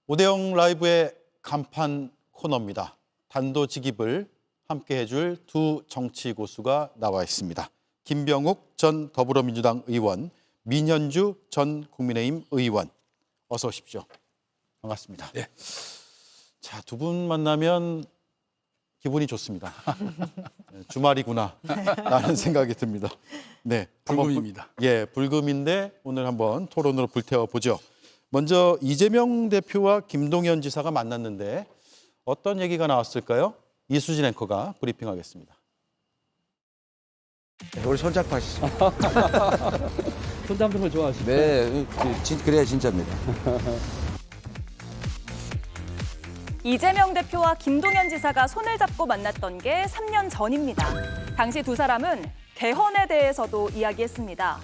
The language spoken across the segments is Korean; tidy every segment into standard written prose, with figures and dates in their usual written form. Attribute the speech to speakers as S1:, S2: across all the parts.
S1: 오대영 라이브의 간판 코너입니다. 단도직입을 함께 해줄 두 정치 고수가 나와 있습니다. 김병욱 전 더불어민주당 의원, 민현주 전 국민의힘 의원. 어서 오십시오. 반갑습니다.
S2: 네.
S1: 자, 두 분 만나면 기분이 좋습니다. 주말이구나 라는 생각이 듭니다. 네,
S2: 불금입니다.
S1: 예, 불금인데 오늘 한번 토론으로 불태워 보죠. 먼저 이재명 대표와 김동연 지사가 만났는데 어떤 얘기가 나왔을까요? 이수진 앵커가 브리핑하겠습니다.
S3: 우리 손잡고 하시죠.
S4: 손 잡는 걸 좋아하시죠?
S3: 네, 그래야 진짜입니다.
S5: 이재명 대표와 김동연 지사가 손을 잡고 만났던 게 3년 전입니다. 당시 두 사람은 개헌에 대해서도 이야기했습니다.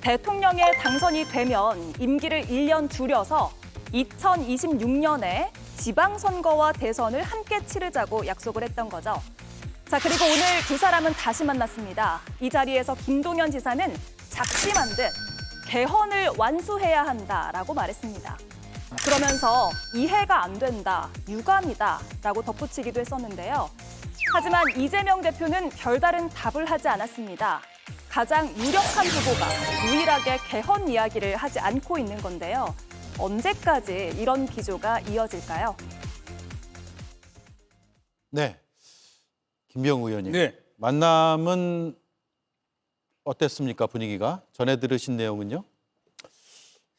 S5: 대통령에 당선이 되면 임기를 1년 줄여서 2026년에 지방선거와 대선을 함께 치르자고 약속을 했던 거죠. 자, 그리고 오늘 두 사람은 다시 만났습니다. 이 자리에서 김동연 지사는 작심한 듯 개헌을 완수해야 한다라고 말했습니다. 그러면서 이해가 안 된다, 유감이다라고 덧붙이기도 했었는데요. 하지만 이재명 대표는 별다른 답을 하지 않았습니다. 가장 유력한 후보가 유일하게 개헌 이야기를 하지 않고 있는 건데요. 언제까지 이런 기조가 이어질까요?
S1: 네, 김병욱 의원님.
S2: 네.
S1: 만남은 어땠습니까? 분위기가? 전에 들으신 내용은요?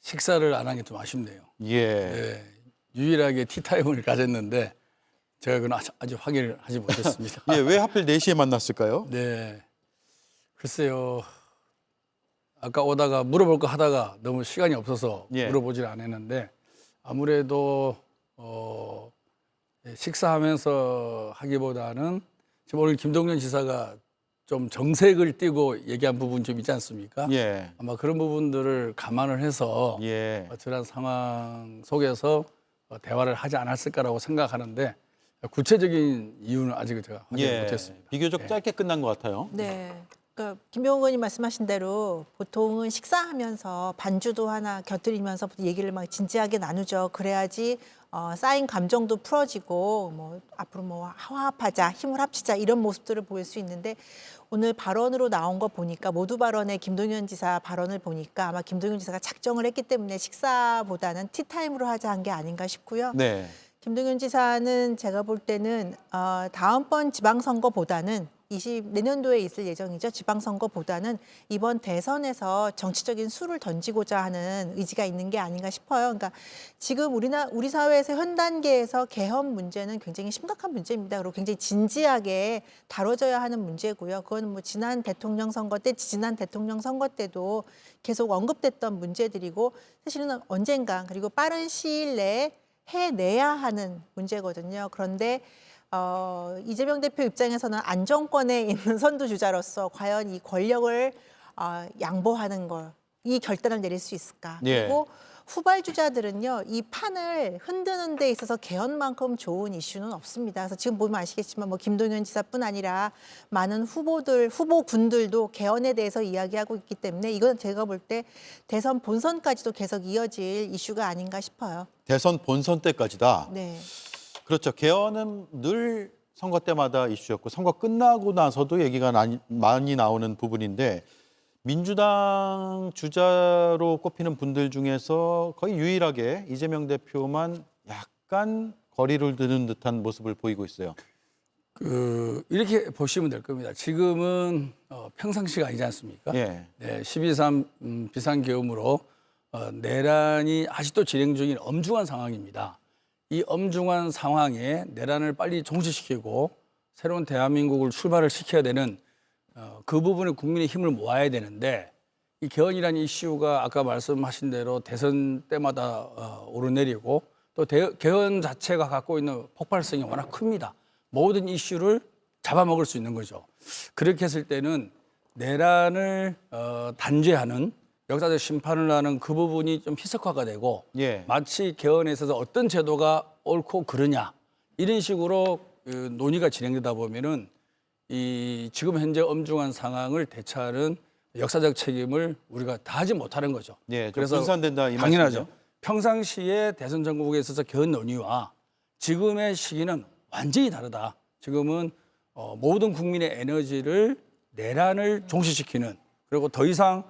S2: 식사를 안 한 게 좀 아쉽네요.
S1: 예.
S2: 네. 유일하게 티타임을 가졌는데 제가 그건 아직 확인을 하지 못했습니다.
S1: 예, 왜 하필 4시에 만났을까요?
S2: 네. 글쎄요. 아까 오다가 물어볼 거 하다가 너무 시간이 없어서
S1: 예.
S2: 물어보질 않았는데 아무래도 식사하면서 하기보다는 지금 오늘 김동연 지사가 좀 정색을 띠고 얘기한 부분 좀 있지 않습니까?
S1: 예.
S2: 아마 그런 부분들을 감안을 해서
S1: 예.
S2: 저런 상황 속에서 대화를 하지 않았을까라고 생각하는데 구체적인 이유는 아직 제가 확인
S1: 예.
S2: 못했습니다.
S1: 비교적 짧게 끝난 것 같아요.
S6: 네. 그러니까 김병욱 의원님 말씀하신 대로 보통은 식사하면서 반주도 하나 곁들이면서 얘기를 막 진지하게 나누죠. 그래야지 쌓인 감정도 풀어지고 뭐 앞으로 뭐 화합하자, 힘을 합치자 이런 모습들을 보일 수 있는데 오늘 발언으로 나온 거 보니까 모두 발언의 김동연 지사 발언을 보니까 아마 김동연 지사가 작정을 했기 때문에 식사보다는 티타임으로 하자 한 게 아닌가 싶고요.
S1: 네.
S6: 김동연 지사는 제가 볼 때는 다음번 지방선거보다는 내년도에 있을 예정이죠. 지방선거보다는 이번 대선에서 정치적인 수를 던지고자 하는 의지가 있는 게 아닌가 싶어요. 그러니까 지금 우리 사회에서 현 단계에서 개헌 문제는 굉장히 심각한 문제입니다. 그리고 굉장히 진지하게 다뤄져야 하는 문제고요. 그건 뭐 지난 대통령 선거 때, 지난 대통령 선거 때도 계속 언급됐던 문제들이고 사실은 언젠가 그리고 빠른 시일 내에 해내야 하는 문제거든요. 그런데 이재명 대표 입장에서는 안정권에 있는 선두주자로서 과연 이 권력을 양보하는 걸, 이 결단을 내릴 수 있을까?
S1: 예.
S6: 그리고 후발주자들은요, 이 판을 흔드는 데 있어서 개헌만큼 좋은 이슈는 없습니다. 그래서 지금 보면 아시겠지만 뭐 김동연 지사뿐 아니라 많은 후보군들도 개헌에 대해서 이야기하고 있기 때문에 이건 제가 볼 때 대선 본선까지도 계속 이어질 이슈가 아닌가 싶어요.
S1: 대선 본선 때까지다.
S6: 네.
S1: 그렇죠. 개헌은 늘 선거 때마다 이슈였고 선거 끝나고 나서도 얘기가 많이 나오는 부분인데 민주당 주자로 꼽히는 분들 중에서 거의 유일하게 이재명 대표만 약간 거리를 두는 듯한 모습을 보이고 있어요.
S2: 이렇게 보시면 될 겁니다. 지금은 평상시가 아니지 않습니까?
S1: 예.
S2: 네, 12.3 비상계엄으로 내란이 아직도 진행 중인 엄중한 상황입니다. 이 엄중한 상황에 내란을 빨리 종식시키고 새로운 대한민국을 출발을 시켜야 되는 그 부분에 국민의 힘을 모아야 되는데 이 개헌이라는 이슈가 아까 말씀하신 대로 대선 때마다 오르내리고 또 개헌 자체가 갖고 있는 폭발성이 워낙 큽니다. 모든 이슈를 잡아먹을 수 있는 거죠. 그렇게 했을 때는 내란을 단죄하는 역사적 심판을 하는 그 부분이 좀 희석화가 되고
S1: 예.
S2: 마치 개헌에 있어서 어떤 제도가 옳고 그르냐 이런 식으로 논의가 진행되다 보면은 이 지금 현재 엄중한 상황을 대처하는 역사적 책임을 우리가 다하지 못하는 거죠.
S1: 예, 그래서 분산된다 이
S2: 당연하죠.
S1: 말씀이죠?
S2: 평상시에 대선 정국에 있어서 개헌 논의와 지금의 시기는 완전히 다르다. 지금은 모든 국민의 에너지를 내란을 종식시키는 그리고 더 이상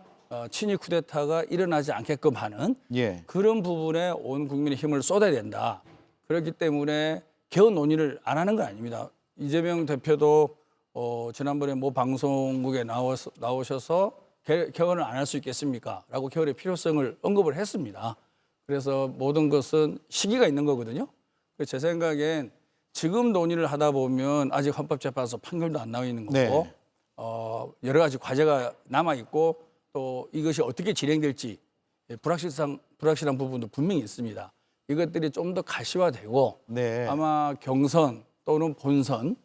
S2: 친위 쿠데타가 일어나지 않게끔 하는
S1: 예.
S2: 그런 부분에 온 국민의 힘을 쏟아야 된다. 그렇기 때문에 개헌 논의를 안 하는 건 아닙니다. 이재명 대표도 지난번에 모 방송국에 나오셔서 개헌을 안 할 수 있겠습니까? 라고 개헌의 필요성을 언급을 했습니다. 그래서 모든 것은 시기가 있는 거거든요. 제 생각엔 지금 논의를 하다 보면 아직 헌법재판소 판결도 안 나와 있는 거고
S1: 네.
S2: 여러 가지 과제가 남아 있고 또 이것이 어떻게 진행될지 불확실한 부분도 분명히 있습니다. 이것들이 좀 더 가시화되고
S1: 네.
S2: 아마 경선 또는 본선에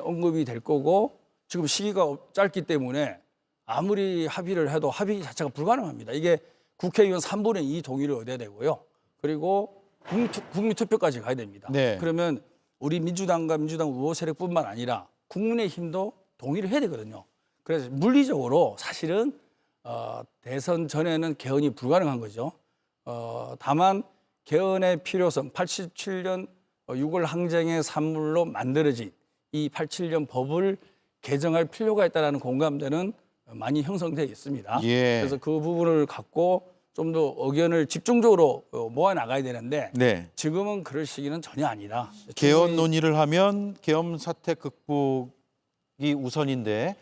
S2: 언급이 될 거고 지금 시기가 짧기 때문에 아무리 합의를 해도 합의 자체가 불가능합니다. 이게 국회의원 3분의 2 동의를 얻어야 되고요. 그리고 국민투표까지 가야 됩니다.
S1: 네.
S2: 그러면 우리 민주당과 민주당 후보 세력뿐만 아니라 국민의힘도 동의를 해야 되거든요. 그래서 물리적으로 사실은 대선 전에는 개헌이 불가능한 거죠. 다만 개헌의 필요성, 87년 6월 항쟁의 산물로 만들어진 이 87년 법을 개정할 필요가 있다는 공감대는 많이 형성되어 있습니다.
S1: 예.
S2: 그래서 그 부분을 갖고 좀 더 의견을 집중적으로 모아 나가야 되는데
S1: 네.
S2: 지금은 그럴 시기는 전혀 아니다.
S1: 개헌 논의를 하면 계엄 사태 극복이 우선인데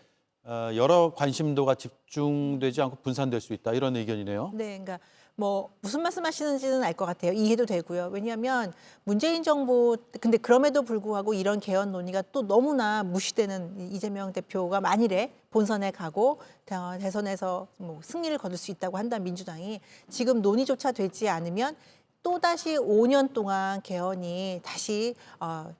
S1: 여러 관심도가 집중되지 않고 분산될 수 있다 이런 의견이네요.
S6: 네, 그러니까 뭐 무슨 말씀하시는지는 알 것 같아요. 이해도 되고요. 왜냐하면 문재인 정부 근데 그럼에도 불구하고 이런 개헌 논의가 또 너무나 무시되는 이재명 대표가 만일에 본선에 가고 대선에서 뭐 승리를 거둘 수 있다고 한다면 민주당이 지금 논의조차 되지 않으면 또다시 5년 동안 개헌이 다시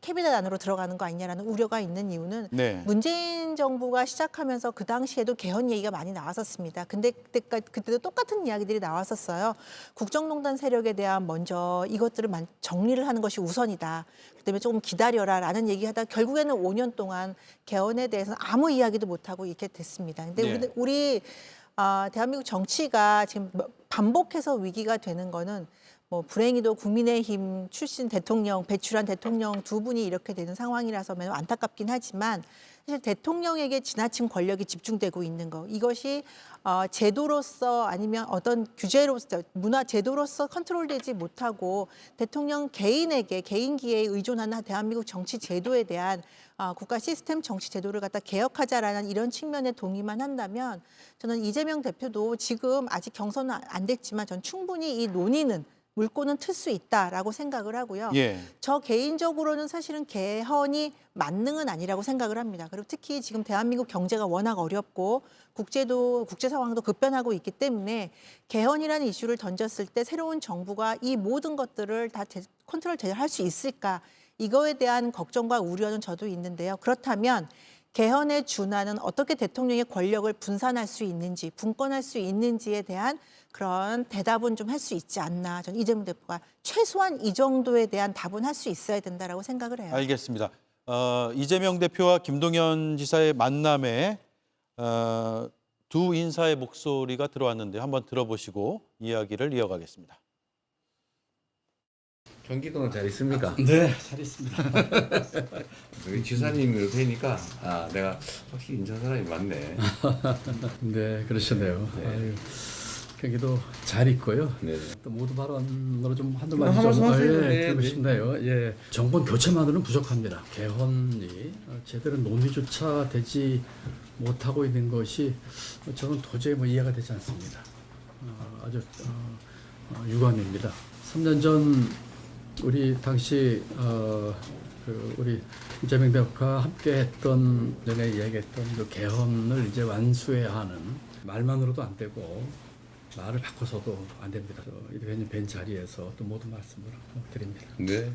S6: 캐비넷 안으로 들어가는 거 아니냐라는 우려가 있는 이유는
S1: 네.
S6: 문재인 정부가 시작하면서 그 당시에도 개헌 얘기가 많이 나왔었습니다. 근데 그때도 똑같은 이야기들이 나왔었어요. 국정농단 세력에 대한 먼저 이것들을 정리를 하는 것이 우선이다. 그다음에 조금 기다려라라는 얘기하다 결국에는 5년 동안 개헌에 대해서는 아무 이야기도 못하고 이렇게 됐습니다. 근데
S1: 네.
S6: 우리 대한민국 정치가 지금 반복해서 위기가 되는 거는 뭐 불행히도 국민의힘 출신 대통령, 배출한 대통령 두 분이 이렇게 되는 상황이라서 매우 안타깝긴 하지만 사실 대통령에게 지나친 권력이 집중되고 있는 거 이것이 제도로서 아니면 어떤 규제로서 문화 제도로서 컨트롤되지 못하고 대통령 개인에게 개인기에 의존하는 대한민국 정치 제도에 대한 국가 시스템 정치 제도를 갖다 개혁하자라는 이런 측면에 동의만 한다면 저는 이재명 대표도 지금 아직 경선은 안 됐지만 전 충분히 이 논의는 물꼬는 틀 수 있다라고 생각을 하고요.
S1: 예.
S6: 저 개인적으로는 사실은 개헌이 만능은 아니라고 생각을 합니다. 그리고 특히 지금 대한민국 경제가 워낙 어렵고 국제 상황도 급변하고 있기 때문에 개헌이라는 이슈를 던졌을 때 새로운 정부가 이 모든 것들을 다 컨트롤 제대로 할 수 있을까? 이거에 대한 걱정과 우려는 저도 있는데요. 그렇다면 개헌에 준하는 어떻게 대통령의 권력을 분산할 수 있는지, 분권할 수 있는지에 대한 그런 대답은 좀 할 수 있지 않나. 저는 이재명 대표가 최소한 이 정도에 대한 답은 할 수 있어야 된다라고 생각을 해요.
S1: 알겠습니다. 이재명 대표와 김동연 지사의 만남에 두 인사의 목소리가 들어왔는데 한번 들어보시고 이야기를 이어가겠습니다.
S7: 경기도는 잘 있습니까?
S2: 네, 잘 있습니다.
S7: 여기 지사님으로 되니까 내가 확실히 인천 사람이 많네.
S4: 네, 그러시네요. 아유, 경기도 잘 있고요.
S7: 네.
S4: 또 모두 발언으로 좀 한두
S7: 한
S4: 마디
S7: 말씀 하세요. 네,
S4: 듣고
S7: 네.
S4: 싶네요. 예, 정권 교체만으로는 부족합니다. 개헌이 제대로 논의조차 되지 못하고 있는 것이 저는 도저히 이해가 되지 않습니다. 아주 유감입니다. 3년 전 우리 당시 우리 이재명 대표가 함께했던 전에 이야기했던 그 개헌을 이제 완수해야 하는 말만으로도 안 되고 말을 바꿔서도 안 됩니다. 이 대표님 뵌 자리에서 또 모든 말씀을 드립니다.
S7: 네.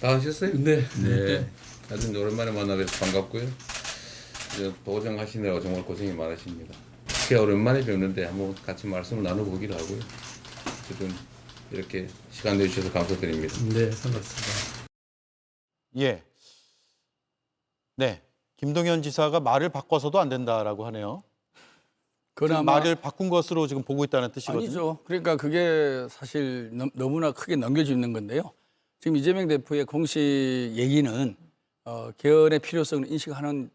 S7: 다 하셨어요?
S4: 네.
S7: 네. 하여튼 오랜만에 만나뵈서 반갑고요. 이제 보정하시느라고 정말 고생이 많으십니다. 제가 오랜만에 뵙는데 한번 같이 말씀을 나눠보기로 하고요. 어쨌든 이렇게 시간 내주셔서 감사드립니다.
S4: 네, 반갑습니다.
S1: 예. 네. 김동연 지사가 말을 바꿔서도 안 된다라고 하네요. 지금 말을 바꾼 것으로 지금 보고 있다는 뜻이거든요.
S2: 아니죠. 그러니까 그게 사실 너무나 크게 넘겨짚는 건데요. 지금 이재명 대표의 공식 얘기는 개헌의 필요성을 인식하는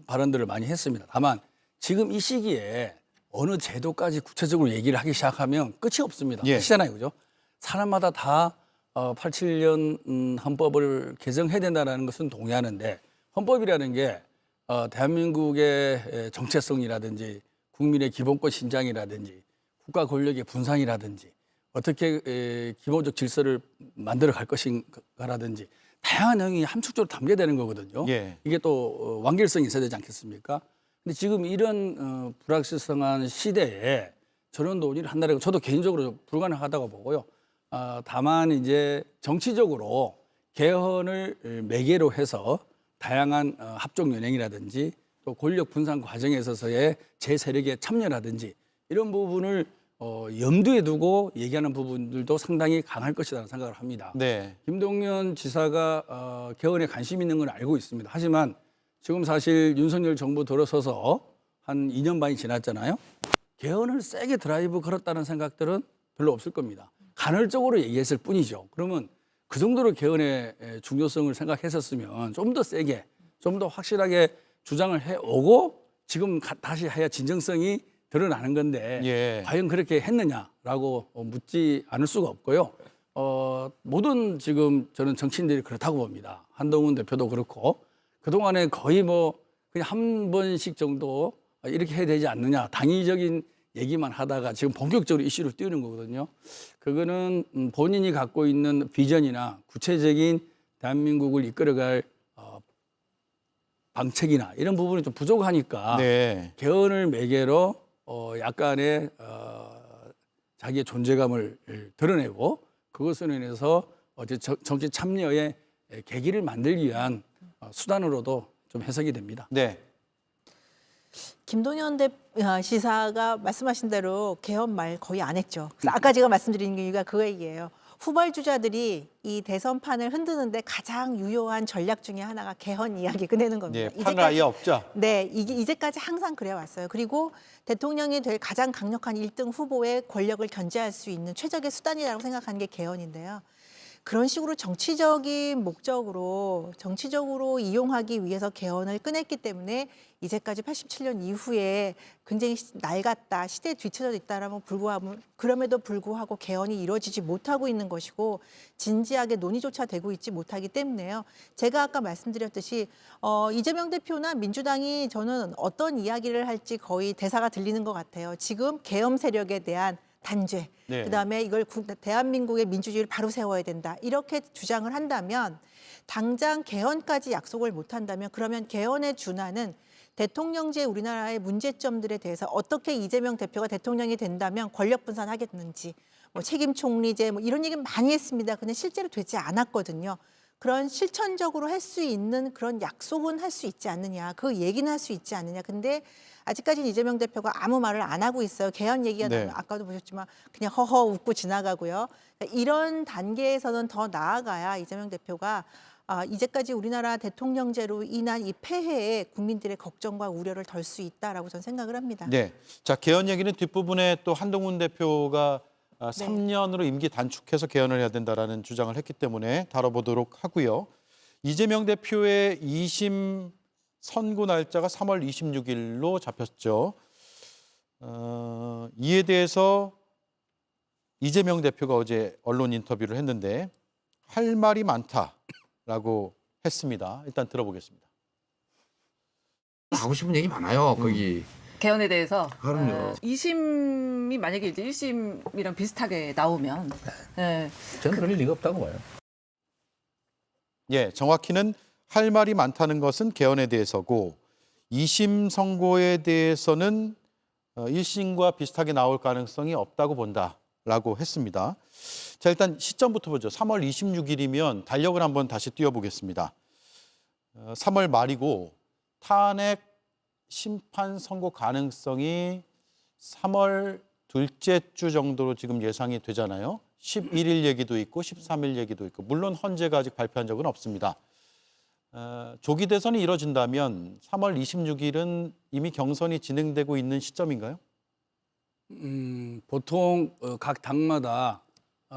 S2: 발언들을 많이 했습니다. 다만 지금 이 시기에 어느 제도까지 구체적으로 얘기를 하기 시작하면 끝이 없습니다.
S1: 예.
S2: 아시잖아요, 그죠? 사람마다 다 87년 헌법을 개정해야 된다는 것은 동의하는데 헌법이라는 게 대한민국의 정체성이라든지 국민의 기본권 신장이라든지 국가 권력의 분산이라든지 어떻게 기본적 질서를 만들어 갈 것인가라든지 다양한 내용이 함축적으로 담겨야 되는 거거든요.
S1: 예.
S2: 이게 또 완결성이 있어야 되지 않겠습니까? 근데 지금 이런 불확실성한 시대에 저런 논의를 한다는 건 저도 개인적으로 불가능하다고 보고요. 다만 이제 정치적으로 개헌을 매개로 해서 다양한 합종 연행이라든지 또 권력 분산 과정에 있어서의 제 세력의 참여라든지 이런 부분을 염두에 두고 얘기하는 부분들도 상당히 강할 것이라는 생각을 합니다.
S1: 네.
S2: 김동연 지사가 개헌에 관심 있는 건 알고 있습니다. 하지만 지금 사실 윤석열 정부 들어서서 한 2년 반이 지났잖아요. 개헌을 세게 드라이브 걸었다는 생각들은 별로 없을 겁니다. 간헐적으로 얘기했을 뿐이죠. 그러면 그 정도로 개헌의 중요성을 생각했었으면 좀 더 세게, 좀 더 확실하게 주장을 해오고 지금 다시 해야 진정성이 드러나는 건데
S1: 예.
S2: 과연 그렇게 했느냐라고 묻지 않을 수가 없고요. 모든 지금 저는 정치인들이 그렇다고 봅니다. 한동훈 대표도 그렇고 그동안에 거의 뭐 그냥 한 번씩 정도 이렇게 해야 되지 않느냐 당위적인 얘기만 하다가 지금 본격적으로 이슈로 띄우는 거거든요. 그거는 본인이 갖고 있는 비전이나 구체적인 대한민국을 이끌어갈 방책이나 이런 부분이 좀 부족하니까
S1: 네.
S2: 개헌을 매개로 약간의 자기의 존재감을 드러내고 그것으로 인해서 정치 참여의 계기를 만들기 위한 수단으로도 좀 해석이 됩니다.
S1: 네.
S6: 김동연 시사가 말씀하신 대로 개헌 말 거의 안 했죠. 그래서 아까 제가 말씀드린 이유가 그 얘기예요. 후발주자들이 이 대선판을 흔드는데 가장 유효한 전략 중에 하나가 개헌 이야기 꺼내는 겁니다.
S1: 네. 판을 아예 없자.
S6: 네, 이제까지 항상 그래 왔어요. 그리고 대통령이 될 가장 강력한 1등 후보의 권력을 견제할 수 있는 최적의 수단이라고 생각하는 게 개헌인데요. 그런 식으로 정치적인 목적으로 정치적으로 이용하기 위해서 개헌을 꺼냈기 때문에 이제까지 87년 이후에 굉장히 낡았다, 시대에 뒤처져 있다라면 그럼에도 불구하고 개헌이 이루어지지 못하고 있는 것이고 진지하게 논의조차 되고 있지 못하기 때문에요. 제가 아까 말씀드렸듯이 이재명 대표나 민주당이 저는 어떤 이야기를 할지 거의 대사가 들리는 것 같아요. 지금 계엄 세력에 대한 단죄,
S1: 네.
S6: 그다음에 이걸 대한민국의 민주주의를 바로 세워야 된다. 이렇게 주장을 한다면 당장 개헌까지 약속을 못 한다면 그러면 개헌에 준하는 대통령제 우리나라의 문제점들에 대해서 어떻게 이재명 대표가 대통령이 된다면 권력 분산하겠는지 뭐 책임 총리제 뭐 이런 얘기 많이 했습니다. 근데 실제로 되지 않았거든요. 그런 실천적으로 할 수 있는 그런 약속은 할 수 있지 않느냐. 그 얘기는 할 수 있지 않느냐. 근데 아직까지는 이재명 대표가 아무 말을 안 하고 있어요. 개헌 얘기가
S1: 네.
S6: 나오면 아까도 보셨지만 그냥 허허 웃고 지나가고요. 그러니까 이런 단계에서는 더 나아가야 이재명 대표가 이제까지 우리나라 대통령제로 인한 이 폐해에 국민들의 걱정과 우려를 덜 수 있다라고 저는 생각을 합니다.
S1: 네. 자, 개헌 얘기는 뒷부분에 또 한동훈 대표가 3년으로 임기 단축해서 개헌을 해야 된다라는 주장을 했기 때문에 다뤄보도록 하고요. 이재명 대표의 2심 선고 날짜가 3월 26일로 잡혔죠. 이에 대해서 이재명 대표가 어제 언론 인터뷰를 했는데 할 말이 많다라고 했습니다. 일단 들어보겠습니다.
S3: 하고 싶은 얘기 많아요. 거기.
S8: 개헌에 대해서
S3: 그럼요.
S8: 2심이 만약에 이제 1심이랑 비슷하게 나오면
S3: 저는 그럴 리가 없다고 봐요.
S1: 예, 정확히는 할 말이 많다는 것은 개헌에 대해서고 2심 선고에 대해서는 1심과 비슷하게 나올 가능성이 없다고 본다라고 했습니다. 자, 일단 시점부터 보죠. 3월 26일이면 달력을 한번 다시 띄워보겠습니다. 3월 말이고 탄핵 심판 선고 가능성이 3월 둘째 주 정도로 지금 예상이 되잖아요. 11일 얘기도 있고 13일 얘기도 있고 물론 헌재가 아직 발표한 적은 없습니다. 조기 대선이 이뤄진다면 3월 26일은 이미 경선이 진행되고 있는 시점인가요?
S2: 보통 각 당마다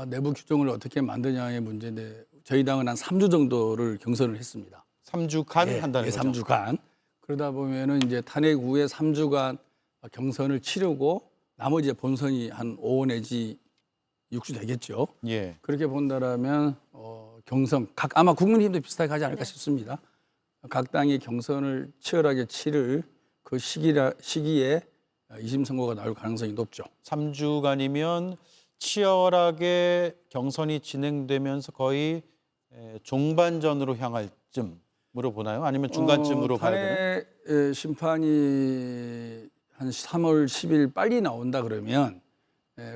S2: 내부 규정을 어떻게 만드냐의 문제인데 저희 당은 한 3주 정도를 경선을 했습니다.
S1: 3주간 한다는 거죠.
S2: 3주간. 그러다 보면은 이제 탄핵 후에 3주간 경선을 치르고 나머지 본선이 한 5 내지 6주 되겠죠.
S1: 예.
S2: 그렇게 본다라면 경선 아마 국민의힘도 비슷하게 하지 않을까 싶습니다. 각 당이 경선을 치열하게 치를 그 시기에 2심 선고가 나올 가능성이 높죠.
S1: 3주간이면 치열하게 경선이 진행되면서 거의 종반전으로 향할 쯤으로 보나요? 아니면 중간쯤으로 봐야 되나요?
S2: 탄핵 심판이 한 3월 10일 빨리 나온다 그러면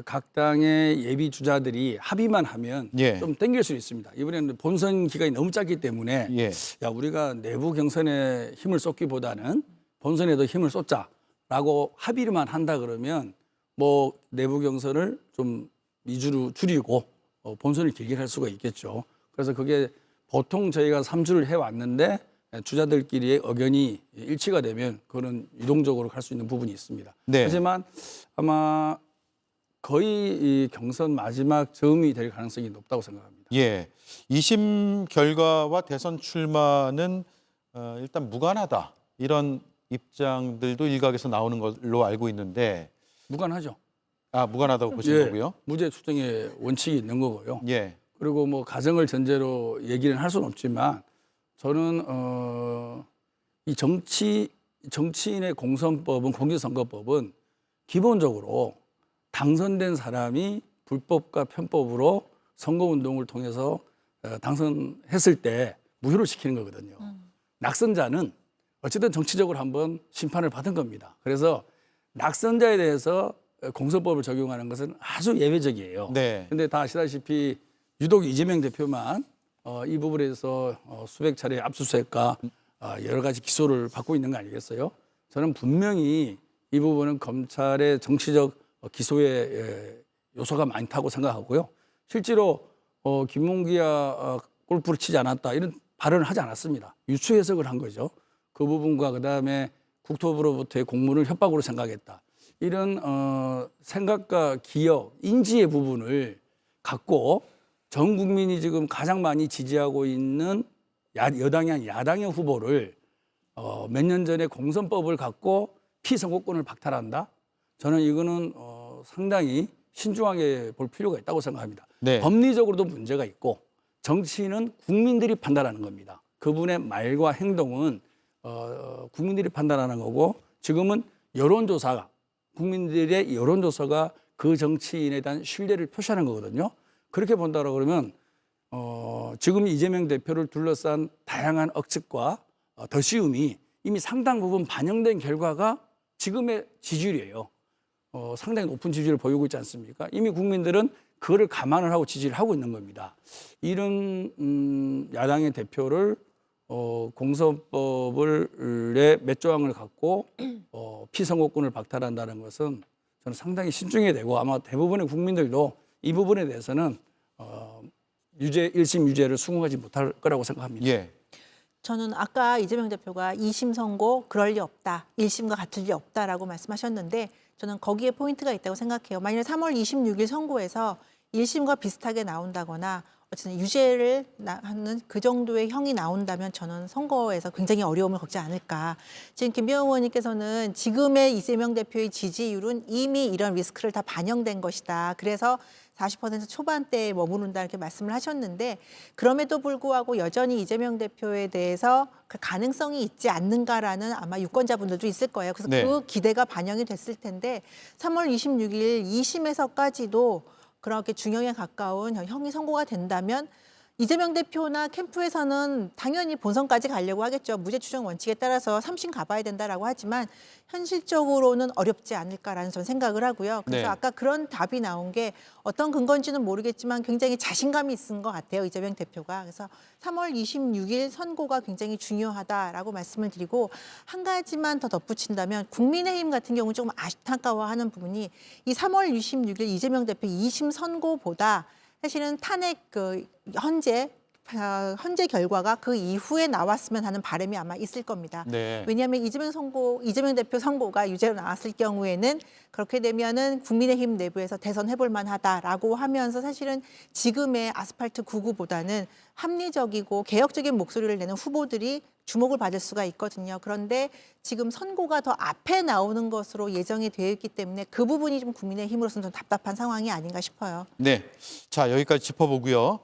S2: 각 당의 예비 주자들이 합의만 하면
S1: 예.
S2: 좀 땡길 수 있습니다. 이번에는 본선 기간이 너무 짧기 때문에
S1: 예.
S2: 야 우리가 내부 경선에 힘을 쏟기보다는 본선에도 힘을 쏟자라고 합의만 한다 그러면 뭐 내부 경선을 좀 미주로 줄이고 본선을 길게 할 수가 있겠죠. 그래서 그게 보통 저희가 3주를 해왔는데 주자들끼리의 의견이 일치가 되면 그거는 유동적으로 갈 수 있는 부분이 있습니다.
S1: 네.
S2: 하지만 아마 거의 이 경선 마지막 즈음이 될 가능성이 높다고 생각합니다.
S1: 예. 2심 결과와 대선 출마는 일단 무관하다. 이런 입장들도 일각에서 나오는 걸로 알고 있는데
S2: 무관하죠.
S1: 무관하다고 보시는
S2: 예,
S1: 거고요.
S2: 무죄 추정의 원칙이 있는 거고요.
S1: 예.
S2: 그리고 뭐 가정을 전제로 얘기는 할 수는 없지만 저는 이 정치인의 공선법은 공직선거법은 기본적으로 당선된 사람이 불법과 편법으로 선거운동을 통해서 당선했을 때 무효를 시키는 거거든요. 낙선자는 어쨌든 정치적으로 한번 심판을 받은 겁니다. 그래서 낙선자에 대해서 공선법을 적용하는 것은 아주 예외적이에요.
S1: 네.
S2: 근데 다 아시다시피 유독 이재명 대표만 이 부분에서 수백 차례 압수수색과 여러 가지 기소를 받고 있는 거 아니겠어요? 저는 분명히 이 부분은 검찰의 정치적 기소의 요소가 많다고 생각하고요. 실제로 김문기야 골프를 치지 않았다 이런 발언을 하지 않았습니다. 유추 해석을 한 거죠. 그 부분과 그다음에 국토부로부터의 공문을 협박으로 생각했다. 이런 생각과 기억, 인지의 부분을 갖고 전 국민이 지금 가장 많이 지지하고 있는 여당이 아닌 야당의 후보를 몇 년 전에 공선법을 갖고 피선거권을 박탈한다? 저는 이거는 상당히 신중하게 볼 필요가 있다고 생각합니다.
S1: 네.
S2: 법리적으로도 문제가 있고 정치는 국민들이 판단하는 겁니다. 그분의 말과 행동은 국민들이 판단하는 거고 지금은 여론조사가 국민들의 여론조사가 그 정치인에 대한 신뢰를 표시하는 거거든요. 그렇게 본다고 그러면 지금 이재명 대표를 둘러싼 다양한 억측과 덧씌움이 이미 상당 부분 반영된 결과가 지금의 지지율이에요. 상당히 높은 지지율을 보이고 있지 않습니까? 이미 국민들은 그거를 감안을 하고 지지를 하고 있는 겁니다. 이런 야당의 대표를 공선법의 몇 조항을 갖고 피선거권을 박탈한다는 것은 저는 상당히 신중해야 되고 아마 대부분의 국민들도 이 부분에 대해서는 1심 유죄를 수긍하지 못할 거라고 생각합니다.
S1: 예.
S6: 저는 아까 이재명 대표가 2심 선고 그럴 리 없다. 1심과 같을 리 없다라고 말씀하셨는데 저는 거기에 포인트가 있다고 생각해요. 만일 3월 26일 선고에서 1심과 비슷하게 나온다거나 어쨌든 유죄를 하는 그 정도의 형이 나온다면 저는 선거에서 굉장히 어려움을 겪지 않을까. 지금 김병호 의원님께서는 지금의 이재명 대표의 지지율은 이미 이런 리스크를 다 반영된 것이다. 그래서 40% 초반대에 머무른다 이렇게 말씀을 하셨는데 그럼에도 불구하고 여전히 이재명 대표에 대해서 그 가능성이 있지 않는가라는 아마 유권자분들도 있을 거예요. 그래서
S1: 네.
S6: 그 기대가 반영이 됐을 텐데 3월 26일 2심에서까지도 그렇게 중형에 가까운 형이 선고가 된다면 이재명 대표나 캠프에서는 당연히 본선까지 가려고 하겠죠. 무죄 추정 원칙에 따라서 3심 가봐야 된다라고 하지만 현실적으로는 어렵지 않을까라는 저는 생각을 하고요. 그래서
S1: 네.
S6: 아까 그런 답이 나온 게 어떤 근거인지는 모르겠지만 굉장히 자신감이 있은 것 같아요. 이재명 대표가. 그래서 3월 26일 선고가 굉장히 중요하다라고 말씀을 드리고 한 가지만 더 덧붙인다면 국민의힘 같은 경우 조금 안타까워하는 부분이 이 3월 26일 이재명 대표 2심 선고보다 사실은 탄핵 현재 현재 결과가 그 이후에 나왔으면 하는 바람이 아마 있을 겁니다.
S1: 네.
S6: 왜냐하면 이재명 대표 선고가 유죄로 나왔을 경우에는 그렇게 되면은 국민의힘 내부에서 대선 해볼 만하다라고 하면서 사실은 지금의 아스팔트 99보다는 합리적이고 개혁적인 목소리를 내는 후보들이 주목을 받을 수가 있거든요. 그런데 지금 선고가 더 앞에 나오는 것으로 예정이 되어 있기 때문에 그 부분이 좀 국민의힘으로서는 좀 답답한 상황이 아닌가 싶어요.
S1: 네. 자, 여기까지 짚어보고요.